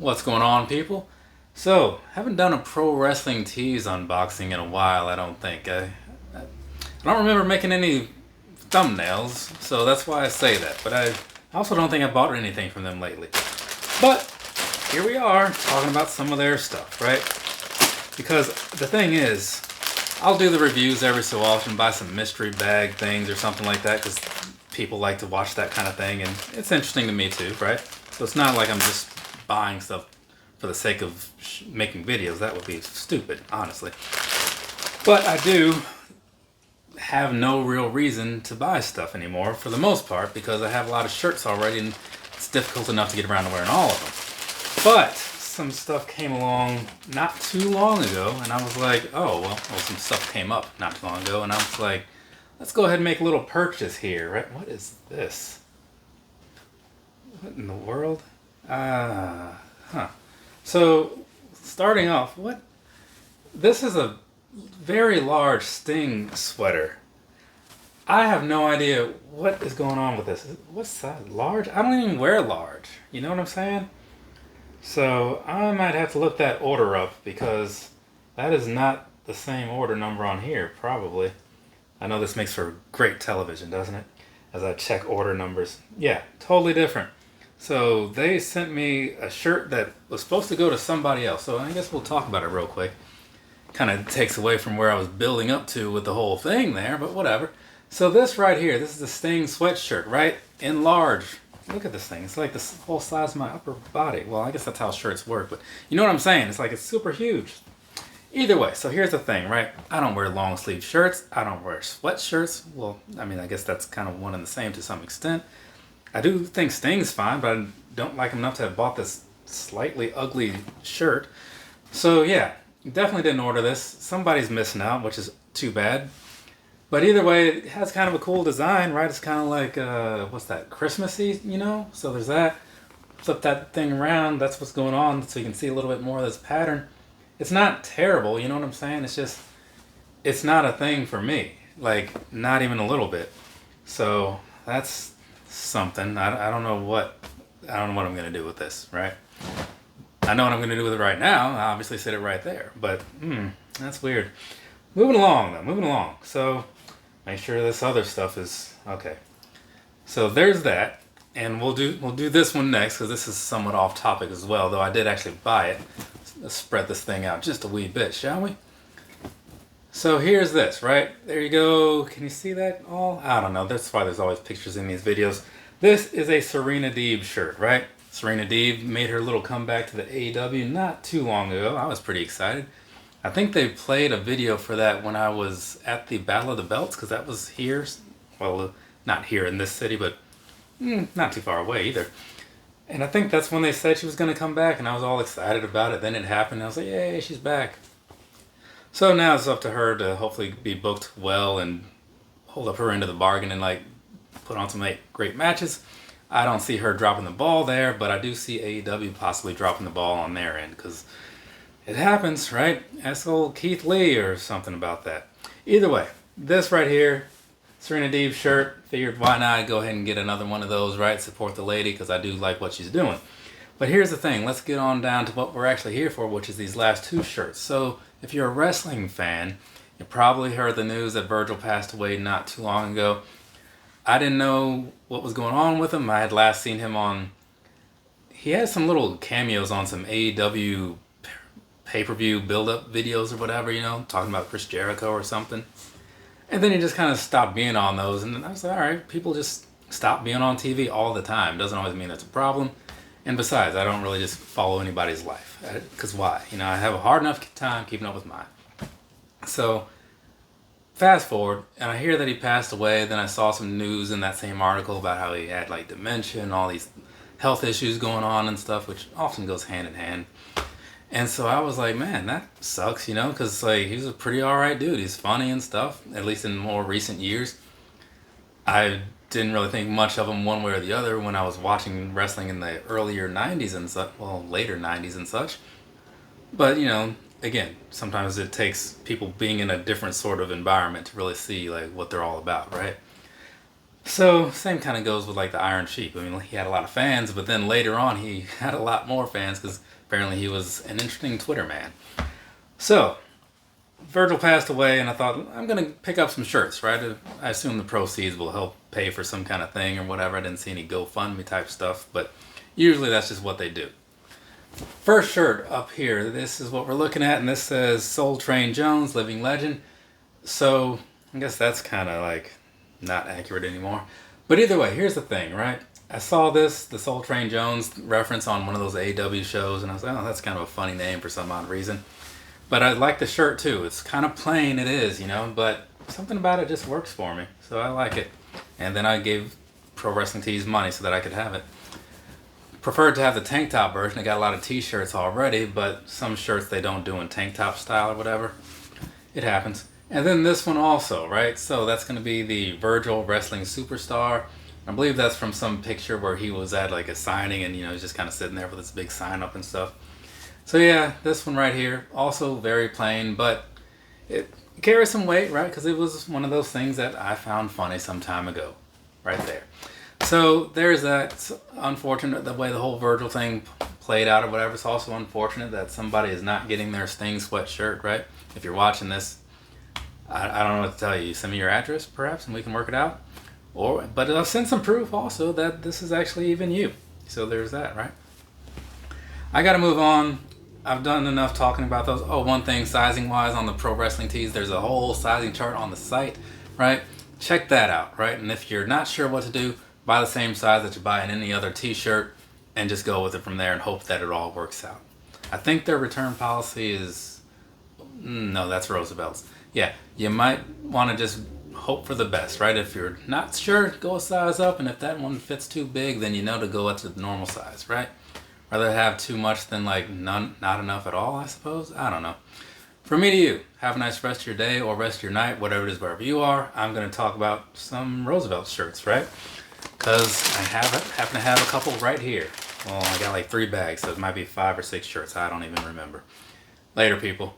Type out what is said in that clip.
What's going on, people? So, haven't done a pro wrestling tees unboxing in a while, I don't think. I don't remember making any thumbnails, so that's why I say that. But I also don't think I bought anything from them lately. But here we are, talking about some of their stuff, right? Because the thing is, I'll do the reviews every so often, buy some mystery bag things or something like that, because people like to watch that kind of thing, and it's interesting to me too, right? So it's not like I'm just buying stuff for the sake of making videos. That would be stupid, honestly. But I do have no real reason to buy stuff anymore, for the most part, because I have a lot of shirts already, and it's difficult enough to get around to wearing all of them. But some stuff came along not too long ago, and I was like, oh, well, some stuff came up not too long ago, and I was like, let's go ahead and make a little purchase here, right? What is this? What in the world? So, starting off, what? This is a very large Sting sweater. I have no idea what is going on with this. What's size? Large? I don't even wear large. You know what I'm saying? So, I might have to look that order up, because that is not the same order number on here, probably. I know this makes for great television, doesn't it? As I check order numbers. Yeah, totally different. So they sent me a shirt that was supposed to go to somebody else. So I guess we'll talk about it real quick. Kind of takes away from where I was building up to with the whole thing there, but whatever. So this right here, this is the Sting sweatshirt, right? In large. Look at this thing. It's like the whole size of my upper body. Well, I guess that's how shirts work, but you know what I'm saying? It's like it's super huge. Either way, so here's the thing, right? I don't wear long sleeve shirts. I don't wear sweatshirts. Well, I mean, I guess that's kind of one and the same to some extent. I do think Sting's fine, but I don't like him enough to have bought this slightly ugly shirt. So yeah, definitely didn't order this. Somebody's missing out, which is too bad. But either way, it has kind of a cool design, right? It's kind of like, what's that, Christmassy, you know? So there's that. Flip that thing around, that's what's going on, so you can see a little bit more of this pattern. It's not terrible, you know what I'm saying? It's just, it's not a thing for me. Like, not even a little bit. So that's something. I don't know what I'm gonna do with this, right? I know what I'm gonna do with it right now. I obviously said it right there, but that's weird. Moving along though, moving along. So make sure this other stuff is okay. So there's that, and we'll do this one next, because this is somewhat off topic as well. Though I did actually buy it. Let's spread this thing out just a wee bit, shall we? So here's this, right? There you go. Can you see that all? I don't know. That's why there's always pictures in these videos. This is a Serena Deeb shirt, right? Serena Deeb made her little comeback to the AEW not too long ago. I was pretty excited. I think they played a video for that when I was at the Battle of the Belts, because that was here. Well, not here in this city, but not too far away either. And I think that's when they said she was going to come back, and I was all excited about it. Then it happened, and I was like, yay, she's back. So now it's up to her to hopefully be booked well and hold up her end of the bargain and like put on some great matches. I don't see her dropping the ball there, but I do see AEW possibly dropping the ball on their end, because it happens, right? Ask old Keith Lee or something about that. Either way, this right here, Serena Deeb shirt, figured why not go ahead and get another one of those, right? Support the lady, because I do like what she's doing. But here's the thing, let's get on down to what we're actually here for, which is these last two shirts. So if you're a wrestling fan, you probably heard the news that Virgil passed away not too long ago. I didn't know what was going on with him. I had last seen him on, he had some little cameos on some AEW pay-per-view build-up videos or whatever, you know, talking about Chris Jericho or something. And then he just kind of stopped being on those, and I was like, all right, people just stop being on TV all the time. Doesn't always mean that's a problem. And besides, I don't really just follow anybody's life. Because why? You know, I have a hard enough time keeping up with mine. So, fast forward, and I hear that he passed away. Then I saw some news in that same article about how he had like dementia and all these health issues going on and stuff, which often goes hand in hand. And so I was like, man, that sucks, you know, because like he was a pretty alright dude. He's funny and stuff, at least in more recent years. I didn't really think much of him one way or the other when I was watching wrestling in the earlier 90s and such, well, later 90s and such. But, you know, again, sometimes it takes people being in a different sort of environment to really see like what they're all about, right? So same kind of goes with like the Iron Sheep. I mean, he had a lot of fans, but then later on he had a lot more fans because apparently he was an interesting Twitter man. So Virgil passed away, and I thought I'm gonna pick up some shirts, right? I assume the proceeds will help pay for some kind of thing or whatever. I didn't see any GoFundMe type stuff, but usually that's just what they do. First shirt up here, this is what we're looking at, and this says Soul Train Jones, Living Legend. So I guess that's kind of like not accurate anymore. But either way, here's the thing, right? I saw this, the Soul Train Jones reference on one of those AW shows, and I was like, oh, that's kind of a funny name for some odd reason. But I like the shirt too. It's kind of plain, it is, you know, but something about it just works for me. So I like it. And then I gave Pro Wrestling Tees money so that I could have it. Preferred to have the tank top version. I got a lot of t-shirts already, but some shirts they don't do in tank top style or whatever. It happens. And then this one also, right? So that's going to be the Virgil Wrestling Superstar. I believe that's from some picture where he was at like a signing and, you know, he's just kind of sitting there with this big sign up and stuff. So yeah, this one right here, also very plain, but it carries some weight, right? Because it was one of those things that I found funny some time ago, right there. So there's that. It's unfortunate the way the whole Virgil thing played out or whatever. It's also unfortunate that somebody is not getting their Sting sweatshirt, right? If you're watching this, I don't know what to tell you. Send me your address, perhaps, and we can work it out. But I'll send some proof also that this is actually even you. So there's that, right? I got to move on. I've done enough talking about those. Oh, one thing, sizing-wise on the Pro Wrestling Tees, there's a whole sizing chart on the site, right? Check that out, right? And if you're not sure what to do, buy the same size that you buy in any other t-shirt and just go with it from there and hope that it all works out. I think their return policy is... No, that's Roosevelt's. Yeah, you might want to just hope for the best, right? If you're not sure, go a size up, and if that one fits too big, then you know to go up to the normal size, right? Rather have too much than like not enough at all, I suppose. I don't know. From me to you, have a nice rest of your day or rest of your night, whatever it is, wherever you are. I'm going to talk about some Roosevelt shirts, right? Because I happen to have a couple right here. Well, I got like 3 bags, so it might be 5 or 6 shirts. I don't even remember. Later, people.